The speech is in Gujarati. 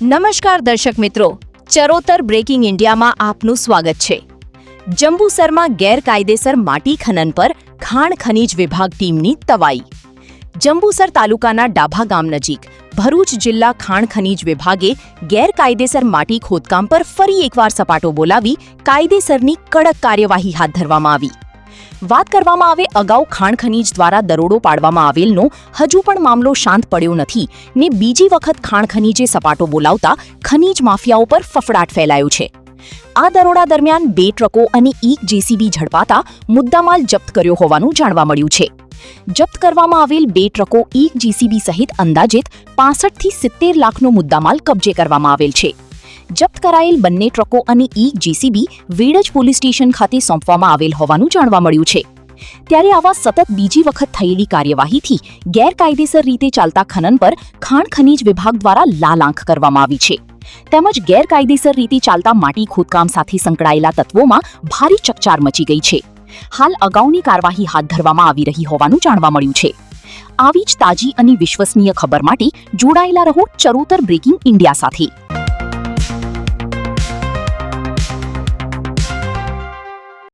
નમસ્કાર દર્શક મિત્રો, ચરોતર બ્રેકિંગ ઇન્ડિયામાં આપનું સ્વાગત છે। જંબુસરમાં ગેરકાયદેસર માટી ખનન પર ખાણ ખનીજ વિભાગ ટીમની તવાઈ। જંબુસર તાલુકાના ડાભા ગામ નજીક ભરૂચ જિલ્લા ખાણ ખનીજ વિભાગે ગેરકાયદેસર માટી ખોદકામ પર ફરી એકવાર સપાટો બોલાવી કાયદેસરની કડક કાર્યવાહી હાથ ધરવામાં આવી। વાત કરવામાં આવે અગાઉ ખાણ ખનીજ દ્વારા દરોડો પાડવામાં આવેલનો હજુ પણ મામલો શાંત પડ્યો નથી ને બીજી વખત ખાણ ખનીજે સપાટો બોલાવતા ખનીજ માફિયાઓ પર ફફડાટ ફેલાયો છે। આ દરોડા દરમિયાન 2 ટ્રકો અને એક જેસીબી ઝડપાતા મુદ્દામાલ જપ્ત કર્યો હોવાનું જાણવા મળ્યું છે। જપ્ત કરવામાં આવેલ 2 ટ્રકો એક જેસીબી સહિત અંદાજિત 65 થી 70 લાખનો મુદ્દામાલ કબજે કરવામાં આવેલ છે। જપ્ત કરાયેલ બંને ટ્રકો અને એક જેસીબી વેડજ પોલીસ સ્ટેશન ખાતે સોંપવામાં આવેલ હોવાનું જાણવા મળ્યું છે। ત્યારે આવા સતત બીજી વખત થયેલી કાર્યવાહીથી ગેરકાયદેસર રીતે ચાલતા ખનન પર ખાણ ખનીજ વિભાગ દ્વારા લાલ આંખ કરવામાં આવી છે, તેમજ ગેરકાયદેસર રીતે ચાલતા માટી ખોદકામ સાથે સંકળાયેલા તત્વોમાં ભારે ચકચાર મચી ગઈ છે। હાલ અગાઉની કાર્યવાહી હાથ ધરવામાં આવી રહી હોવાનું જાણવા મળ્યું છે। આવી જ તાજી અને વિશ્વસનીય ખબર માટે જોડાયેલા રહો ચરોતર બ્રેકિંગ ઇન્ડિયા સાથે।